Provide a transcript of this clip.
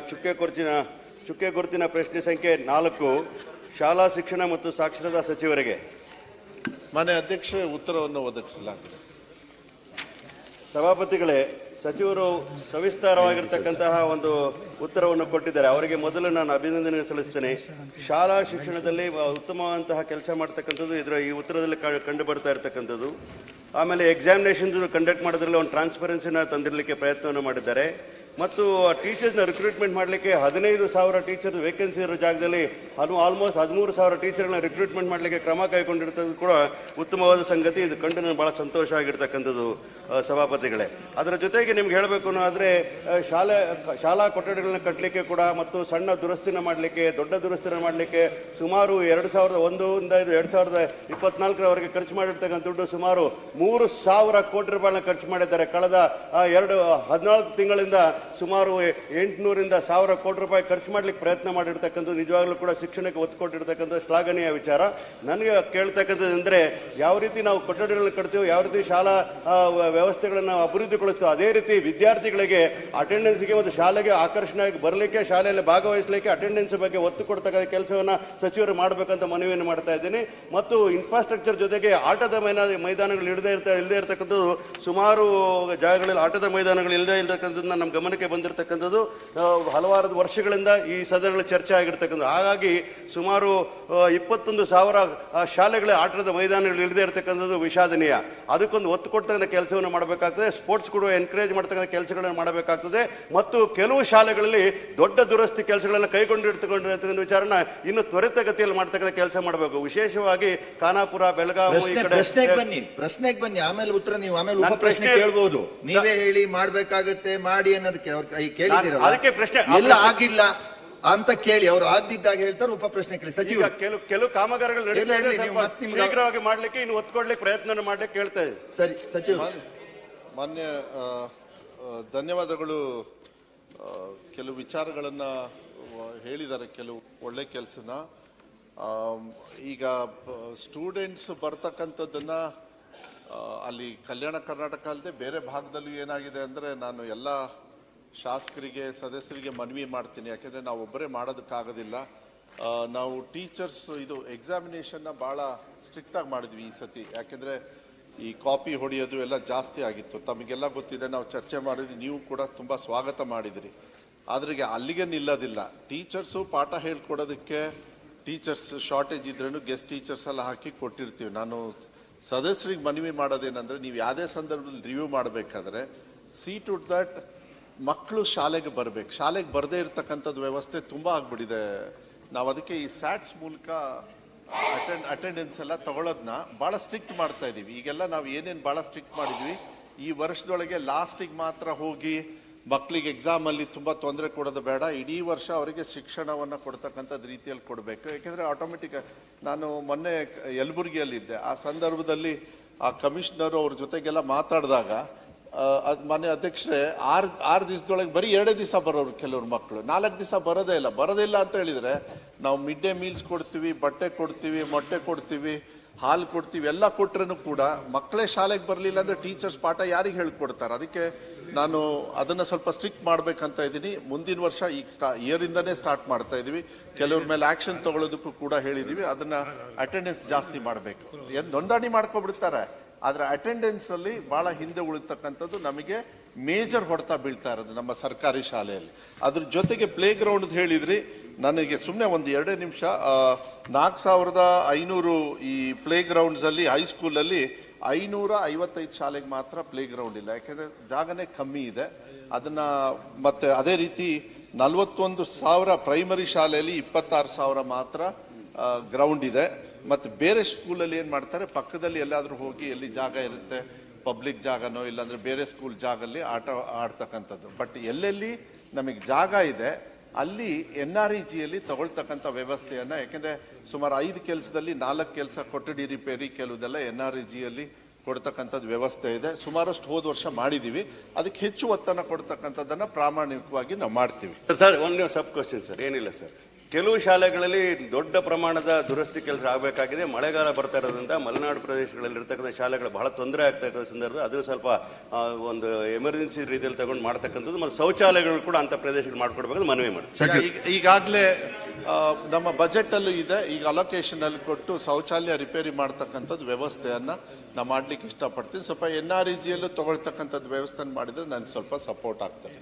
ಚುಕ್ಕೆ ಗುರುತಿನ ಪ್ರಶ್ನೆ ಸಂಖ್ಯೆ 4 ಶಾಲಾ ಶಿಕ್ಷಣ ಮತ್ತು ಸಾಕ್ಷರತಾ ಸಚಿವರಿಗೆ. ಮಾನ್ಯ ಅಧ್ಯಕ್ಷ, ಉತ್ತರವನ್ನು ಒದಗಿಸಲಾಗಿದೆ. ಸಭಾಪತಿಗಳೇ, ಸಚಿವರು ಸವಿಸ್ತಾರವಾಗಿರ್ತಕ್ಕಂತಹ ಒಂದು ಉತ್ತರವನ್ನು ಕೊಟ್ಟಿದ್ದಾರೆ. ಅವರಿಗೆ ಮೊದಲು ನಾನು ಅಭಿನಂದನೆ ಸಲ್ಲಿಸ್ತೇನೆ. ಶಾಲಾ ಶಿಕ್ಷಣದಲ್ಲಿ ಉತ್ತಮವಾದಂತಹ ಕೆಲಸ ಮಾಡ್ತಕ್ಕಂಥದ್ದು ಈ ಉತ್ತರದಲ್ಲಿ ಕಂಡು ಬರ್ತಾ ಇರತಕ್ಕಂಥದ್ದು. ಆಮೇಲೆ ಎಕ್ಸಾಮಿನೇಷನ್ಸ್ ಕಂಡಕ್ಟ್ ಮಾಡೋದ್ರಲ್ಲಿ ಒಂದು ಟ್ರಾನ್ಸ್ಪರೆನ್ಸಿನ ತಂದಿರಲಿಕ್ಕೆ ಪ್ರಯತ್ನವನ್ನು ಮಾಡಿದ್ದಾರೆ. ಮತ್ತು ಟೀಚರ್ಸ್ನ ರಿಕ್ರೂಟ್ಮೆಂಟ್ ಮಾಡಲಿಕ್ಕೆ 15,000 ಟೀಚರ್ ವೇಕೆನ್ಸಿ ಇರೋ ಜಾಗದಲ್ಲಿ ಆಲ್ಮೋಸ್ಟ್ 13,000 ಟೀಚರ್ಗಳನ್ನ ರಿಕ್ರೂಟ್ಮೆಂಟ್ ಮಾಡಲಿಕ್ಕೆ ಕ್ರಮ ಕೈಗೊಂಡಿರ್ತದ್ದು ಕೂಡ ಉತ್ತಮವಾದ ಸಂಗತಿ. ಇದು ಕಂಡು ನನಗೆ ಭಾಳ ಸಂತೋಷ ಆಗಿರ್ತಕ್ಕಂಥದ್ದು ಸಭಾಪತಿಗಳೇ. ಅದರ ಜೊತೆಗೆ ನಿಮ್ಗೆ ಹೇಳಬೇಕು ಅನ್ನೋದಾದರೆ ಶಾಲಾ ಕೊಠಡಿಗಳನ್ನ ಕಟ್ಟಲಿಕ್ಕೆ ಕೂಡ ಮತ್ತು ಸಣ್ಣ ದುರಸ್ತಿನ ಮಾಡಲಿಕ್ಕೆ, ದೊಡ್ಡ ದುರಸ್ತಿನ ಮಾಡಲಿಕ್ಕೆ ಸುಮಾರು 2001ರಿಂದ 2024ರವರೆಗೆ ಖರ್ಚು ಮಾಡಿರ್ತಕ್ಕಂಥ ದುಡ್ಡು ಸುಮಾರು 3,000 ಕೋಟಿ ರೂಪಾಯಿನ ಖರ್ಚು ಮಾಡಿದ್ದಾರೆ. ಕಳೆದ 14 ತಿಂಗಳಿಂದ ಸುಮಾರು 800ರಿಂದ 1,000 ಕೋಟಿ ರೂಪಾಯಿ ಖರ್ಚು ಮಾಡ್ಲಿಕ್ಕೆ ಪ್ರಯತ್ನ ಮಾಡಿರ್ತಕ್ಕಂಥದ್ದು ನಿಜವಾಗ್ಲೂ ಕೂಡ ಶಿಕ್ಷಣಕ್ಕೆ ಒತ್ತು ಕೊಟ್ಟಿರ್ತಕ್ಕಂಥ ಶ್ಲಾಘನೀಯ ವಿಚಾರ. ನನಗೆ ಕೇಳ್ತಕ್ಕಂಥದ್ದು ಅಂದರೆ, ಯಾವ ರೀತಿ ನಾವು ಕೊಠಡಿಗಳನ್ನು ಕಟ್ತೀವೋ, ಯಾವ ರೀತಿ ಶಾಲಾ ವ್ಯವಸ್ಥೆಗಳನ್ನು ಅಭಿವೃದ್ಧಿಗೊಳಿಸ್ತೀವೋ, ಅದೇ ರೀತಿ ವಿದ್ಯಾರ್ಥಿಗಳಿಗೆ ಅಟೆಂಡೆನ್ಸ್ಗೆ ಮತ್ತು ಶಾಲೆಗೆ ಆಕರ್ಷಣೆಯಾಗಿ ಬರಲಿಕ್ಕೆ, ಶಾಲೆಯಲ್ಲಿ ಭಾಗವಹಿಸಲಿಕ್ಕೆ ಅಟೆಂಡೆನ್ಸ್ ಬಗ್ಗೆ ಒತ್ತು ಕೊಡ್ತಕ್ಕಂಥ ಕೆಲಸವನ್ನು ಸಚಿವರು ಮಾಡಬೇಕಂತ ಮನವಿಯನ್ನು ಮಾಡ್ತಾ ಇದ್ದೀನಿ. ಮತ್ತು ಇನ್ಫ್ರಾಸ್ಟ್ರಕ್ಚರ್ ಜೊತೆಗೆ ಆಟದ ಮೈದಾನಗಳು ಇಲ್ಲದೇ ಇರತಕ್ಕಂಥದ್ದು, ಸುಮಾರು ಜಾಗಗಳಲ್ಲಿ ಆಟದ ಮೈದಾನಗಳು ಇಲ್ಲದೇ ಇರತಕ್ಕಂಥದ್ದನ್ನ ನಮ್ಮ ಗಮನಕ್ಕೆ ಬಂದಿರತಕ್ಕಂಥದ್ದು ಹಲವಾರು ವರ್ಷಗಳಿಂದ ಈ ಸದನಗಳಲ್ಲಿ ಚರ್ಚೆ ಆಗಿರ್ತಕ್ಕಂಥದ್ದು. ಹಾಗಾಗಿ ಸುಮಾರು 21,000 ಶಾಲೆಗಳ ಆಟದ ಮೈದಾನಗಳು ಇಲ್ಲದೆ ಇರತಕ್ಕಂಥದ್ದು ವಿಷಾದನೀಯ. ಅದಕ್ಕೊಂದು ಒತ್ತು ಕೊಡ್ತಕ್ಕಂಥ ಕೆಲಸವನ್ನು ಮಾಡಬೇಕಾಗ್ತದೆ. ಸ್ಪೋರ್ಟ್ಸ್ ಕೂಡ ಎನ್ಕರೇಜ್ ಮಾಡ್ತಕ್ಕಂಥ ಕೆಲಸಗಳನ್ನು ಮಾಡಬೇಕಾಗ್ತದೆ. ಮತ್ತು ಕೆಲವು ಶಾಲೆಗಳಲ್ಲಿ ದೊಡ್ಡ ದುರಸ್ತಿ ಕೆಲಸಗಳನ್ನು ಕೈಗೊಂಡಿರ್ತಕ್ಕಂಥ ವಿಚಾರನ ಇನ್ನು ತ್ವರಿತಗತಿಯಲ್ಲಿ ಮಾಡ್ತಕ್ಕಂಥ ಕೆಲಸ ಮಾಡಬೇಕು. ವಿಶೇಷವಾಗಿ ಖಾನಾಪುರ, ಬೆಳಗಾವಿ ಈ ಕಡೆ ಪ್ರಶ್ನೆಗೆ ಬನ್ನಿ, ಆಮೇಲೆ ಉತ್ತರ ನೀವು ಆಮೇಲೆ ಪ್ರಶ್ನೆ ಕೇಳಬಹುದು. ನೀವೇ ಹೇಳಿ ಮಾಡ್ಬೇಕಾಗತ್ತೆ ಮಾಡಿ ಅನ್ನೋದಕ್ಕೆ ಅದಕ್ಕೆ ಪ್ರಶ್ನೆ ಎಲ್ಲ ಆಗಿಲ್ಲ ಅಂತ ಕೇಳಿ, ಅವರು ಆಗದಿದ್ದಾಗ ಹೇಳ್ತಾರೆ. ಉಪ ಪ್ರಶ್ನೆ ಕೇಳಿ ಸಚಿವ. ಕೆಲವು ಕಾಮಗಾರಿಗಳು ಶೀಘ್ರವಾಗಿ ಮಾಡ್ಲಿಕ್ಕೆ ಇನ್ನು ಒತ್ತು ಕೊಡ್ಲಿಕ್ಕೆ ಪ್ರಯತ್ನ ಮಾಡ್ಲಿಕ್ಕೆ ಹೇಳ್ತಾ ಇದ್ದೀವಿ. ಸರಿ ಸಚಿವ. ಮಾನ್ಯ ಧನ್ಯವಾದಗಳು. ಕೆಲವು ವಿಚಾರಗಳನ್ನ ಹೇಳಿದ್ದಾರೆ, ಕೆಲವು ಒಳ್ಳೆ ಕೆಲಸನ. ಈಗ ಸ್ಟೂಡೆಂಟ್ಸ್ ಬರ್ತಕ್ಕಂಥದ್ದನ್ನ ಅಲ್ಲಿ ಕಲ್ಯಾಣ ಕರ್ನಾಟಕ ಅಲ್ಲದೆ ಬೇರೆ ಭಾಗದಲ್ಲೂ ಏನಾಗಿದೆ ಅಂದರೆ, ನಾನು ಎಲ್ಲ ಶಾಸಕರಿಗೆ ಸದಸ್ಯರಿಗೆ ಮನವಿ ಮಾಡ್ತೀನಿ. ಯಾಕೆಂದರೆ ನಾವು ಒಬ್ಬರೇ ಮಾಡೋದಕ್ಕಾಗೋದಿಲ್ಲ. ನಾವು ಟೀಚರ್ಸ್ ಇದು ಎಕ್ಸಾಮಿನೇಷನ್ನ ಭಾಳ ಸ್ಟ್ರಿಕ್ಟಾಗಿ ಮಾಡಿದ್ವಿ ಈ ಸತಿ. ಯಾಕೆಂದರೆ ಈ ಕಾಪಿ ಹೊಡೆಯೋದು ಎಲ್ಲ ಜಾಸ್ತಿ ಆಗಿತ್ತು. ತಮಗೆಲ್ಲ ಗೊತ್ತಿದೆ, ನಾವು ಚರ್ಚೆ ಮಾಡಿದ್ವಿ, ನೀವು ಕೂಡ ತುಂಬ ಸ್ವಾಗತ ಮಾಡಿದಿರಿ. ಆದ್ರೆ ಅಲ್ಲಿಗೆ ನಿಲ್ಲೋದಿಲ್ಲ. ಟೀಚರ್ಸು ಪಾಠ ಹೇಳ್ಕೊಡೋದಕ್ಕೆ ಟೀಚರ್ಸ್ ಶಾರ್ಟೇಜ್ ಇದ್ರೂ ಗೆಸ್ಟ್ ಟೀಚರ್ಸ್ ಎಲ್ಲ ಹಾಕಿ ಕೊಟ್ಟಿರ್ತೀವಿ. ನಾನು ಸದಸ್ಯರಿಗೆ ಮನವಿ ಮಾಡೋದೇನೆಂದರೆ, ನೀವು ಯಾವುದೇ ಸಂದರ್ಭದಲ್ಲಿ ರಿವ್ಯೂ ಮಾಡಬೇಕಾದ್ರೆ ಸಿ ಟು ದಟ್ ಮಕ್ಕಳು ಶಾಲೆಗೆ ಬರಬೇಕು. ಶಾಲೆಗೆ ಬರದೇ ಇರತಕ್ಕಂಥದ್ದು ವ್ಯವಸ್ಥೆ ತುಂಬ ಆಗ್ಬಿಟ್ಟಿದೆ. ನಾವು ಅದಕ್ಕೆ ಈ ಸ್ಯಾಟ್ಸ್ ಮೂಲಕ ಅಟೆಂಡೆನ್ಸ್ ಎಲ್ಲ ತಗೊಳ್ಳೋದನ್ನ ಭಾಳ ಸ್ಟ್ರಿಕ್ಟ್ ಮಾಡ್ತಾ ಇದ್ದೀವಿ. ಈಗೆಲ್ಲ ನಾವು ಏನೇನು ಭಾಳ ಸ್ಟ್ರಿಕ್ಟ್ ಮಾಡಿದ್ವಿ, ಈ ವರ್ಷದೊಳಗೆ ಲಾಸ್ಟಿಗೆ ಮಾತ್ರ ಹೋಗಿ ಮಕ್ಕಳಿಗೆ ಎಕ್ಸಾಮಲ್ಲಿ ತುಂಬ ತೊಂದರೆ ಕೊಡೋದು ಬೇಡ. ಇಡೀ ವರ್ಷ ಅವರಿಗೆ ಶಿಕ್ಷಣವನ್ನು ಕೊಡ್ತಕ್ಕಂಥದ್ದು ರೀತಿಯಲ್ಲಿ ಕೊಡಬೇಕು. ಯಾಕೆಂದರೆ ಆಟೋಮೆಟಿಕ್ ನಾನು ಮೊನ್ನೆ ಯಲಬುರ್ಗಿಯಲ್ಲಿದ್ದೆ. ಆ ಸಂದರ್ಭದಲ್ಲಿ ಆ ಕಮಿಷನರು ಅವ್ರ ಜೊತೆಗೆಲ್ಲ ಮಾತಾಡಿದಾಗ, ಮಾನ್ಯ ಅಧ್ಯಕ್ಷರೇ, ಆರು ದಿವಸದೊಳಗೆ ಬರೀ 2 ದಿವಸ ಬರೋರು ಕೆಲವ್ರು ಮಕ್ಕಳು, 4 ದಿವಸ ಬರೋದಿಲ್ಲ ಅಂತ ಹೇಳಿದರೆ, ನಾವು ಮಿಡ್ ಡೇ ಮೀಲ್ಸ್ ಕೊಡ್ತೀವಿ, ಬಟ್ಟೆ ಕೊಡ್ತೀವಿ, ಮೊಟ್ಟೆ ಕೊಡ್ತೀವಿ, ಹಾಲು ಕೊಡ್ತೀವಿ, ಎಲ್ಲ ಕೊಟ್ರೂ ಕೂಡ ಮಕ್ಕಳೇ ಶಾಲೆಗೆ ಬರಲಿಲ್ಲ ಅಂದರೆ ಟೀಚರ್ಸ್ ಪಾಠ ಯಾರಿಗೆ ಹೇಳ್ಕೊಡ್ತಾರೆ? ಅದಕ್ಕೆ ನಾನು ಅದನ್ನು ಸ್ವಲ್ಪ ಸ್ಟ್ರಿಕ್ಟ್ ಮಾಡಬೇಕಂತ ಇದ್ದೀನಿ. ಮುಂದಿನ ವರ್ಷ ಈಗ ಇಯರಿಂದನೇ ಸ್ಟಾರ್ಟ್ ಮಾಡ್ತಾ ಇದ್ದೀವಿ. ಕೆಲವ್ರ ಮೇಲೆ ಆ್ಯಕ್ಷನ್ ತಗೊಳ್ಳೋದಕ್ಕೂ ಕೂಡ ಹೇಳಿದ್ದೀವಿ. ಅದನ್ನು ಅಟೆಂಡೆನ್ಸ್ ಜಾಸ್ತಿ ಮಾಡಬೇಕು. ನೋಂದಣಿ ಮಾಡ್ಕೊಬಿಡ್ತಾರೆ, ಆದರೆ ಅಟೆಂಡೆನ್ಸಲ್ಲಿ ಭಾಳ ಹಿಂದೆ ಉಳಿತಕ್ಕಂಥದ್ದು ನಮಗೆ ಮೇಜರ್ ಹೊಡೆತ ಬೀಳ್ತಾ ಇರೋದು ನಮ್ಮ ಸರ್ಕಾರಿ ಶಾಲೆಯಲ್ಲಿ. ಅದ್ರ ಜೊತೆಗೆ ಪ್ಲೇ ಗ್ರೌಂಡ್ ಹೇಳಿದ್ರಿ. ನನಗೆ ಸುಮ್ಮನೆ ಒಂದು 2 ನಿಮಿಷ, 4,500 ಈ ಪ್ಲೇ ಗ್ರೌಂಡ್ಸಲ್ಲಿ ಹೈಸ್ಕೂಲಲ್ಲಿ 555 ಶಾಲೆಗೆ ಮಾತ್ರ ಪ್ಲೇ ಗ್ರೌಂಡ್ ಇಲ್ಲ. ಯಾಕೆಂದರೆ ಜಾಗನೇ ಕಮ್ಮಿ ಇದೆ. ಅದನ್ನು ಮತ್ತೆ ಅದೇ ರೀತಿ 41,000 ಪ್ರೈಮರಿ ಶಾಲೆಯಲ್ಲಿ 26,000 ಮಾತ್ರ ಗ್ರೌಂಡ್ ಇದೆ. ಮತ್ತು ಬೇರೆ ಸ್ಕೂಲಲ್ಲಿ ಏನು ಮಾಡ್ತಾರೆ, ಪಕ್ಕದಲ್ಲಿ ಎಲ್ಲಾದರೂ ಹೋಗಿ ಎಲ್ಲಿ ಜಾಗ ಇರುತ್ತೆ, ಪಬ್ಲಿಕ್ ಜಾಗನೋ ಇಲ್ಲಾಂದರೆ ಬೇರೆ ಸ್ಕೂಲ್ ಜಾಗಲ್ಲಿ ಆಡ್ತಕ್ಕಂಥದ್ದು. ಬಟ್ ಎಲ್ಲೆಲ್ಲಿ ನಮಗೆ ಜಾಗ ಇದೆ ಅಲ್ಲಿ NREGಯಲ್ಲಿ ತಗೊಳ್ತಕ್ಕಂಥ ವ್ಯವಸ್ಥೆಯನ್ನು, ಯಾಕೆಂದರೆ ಸುಮಾರು 5 ಕೆಲಸದಲ್ಲಿ 4 ಕೆಲಸ ಕೊಠಡಿ ರಿಪೇರಿ ಕೆಲವುದೆಲ್ಲ NREGಯಲ್ಲಿ ಕೊಡ್ತಕ್ಕಂಥದ್ದು ವ್ಯವಸ್ಥೆ ಇದೆ. ಸುಮಾರಷ್ಟು ಹೋದ ವರ್ಷ ಮಾಡಿದ್ದೀವಿ. ಅದಕ್ಕೆ ಹೆಚ್ಚು ಒತ್ತನ್ನು ಕೊಡ್ತಕ್ಕಂಥದ್ದನ್ನು ಪ್ರಾಮಾಣಿಕವಾಗಿ ನಾವು ಮಾಡ್ತೀವಿ. ಸರ್, ಒಂದು ಸಬ್ ಕ್ವಶನ್ ಸರ್, ಏನಿಲ್ಲ ಸರ್. ಕೆಲವು ಶಾಲೆಗಳಲ್ಲಿ ದೊಡ್ಡ ಪ್ರಮಾಣದ ದುರಸ್ತಿ ಕೆಲಸ ಆಗಬೇಕಾಗಿದೆ. ಮಳೆಗಾಲ ಬರ್ತಾ ಇರೋದ್ರಿಂದ ಮಲೆನಾಡು ಪ್ರದೇಶಗಳಲ್ಲಿ ಇರ್ತಕ್ಕಂಥ ಶಾಲೆಗಳು ಬಹಳ ತೊಂದರೆ ಆಗ್ತಕ್ಕಂಥ ಸಂದರ್ಭ ಅದು ಸ್ವಲ್ಪ ಒಂದು ಎಮರ್ಜೆನ್ಸಿ ರೀತಿಯಲ್ಲಿ ತಗೊಂಡು ಮಾಡ್ತಕ್ಕಂಥದ್ದು ಮತ್ತು ಶೌಚಾಲಯಗಳು ಕೂಡ ಅಂತ ಪ್ರದೇಶಗಳು ಮಾಡ್ಕೊಡ್ಬೇಕಂತ ಮನವಿ ಮಾಡ್ತೀವಿ. ಈಗಾಗಲೇ ನಮ್ಮ ಬಜೆಟ್ ಅಲ್ಲೂ ಇದೆ. ಈಗ ಅಲೋಕೇಶನ್ ಅಲ್ಲಿ ಕೊಟ್ಟು ಶೌಚಾಲಯ ರಿಪೇರಿ ಮಾಡ್ತಕ್ಕಂಥದ್ದು ವ್ಯವಸ್ಥೆಯನ್ನ ನಾವು ಮಾಡ್ಲಿಕ್ಕೆ ಇಷ್ಟಪಡ್ತೀನಿ. ಸ್ವಲ್ಪ NREG ಯಲ್ಲೂ ತಗೊಳ್ತಕ್ಕಂಥದ್ದು ವ್ಯವಸ್ಥೆ ಮಾಡಿದ್ರೆ ನನಗೆ ಸ್ವಲ್ಪ ಸಪೋರ್ಟ್ ಆಗ್ತದೆ.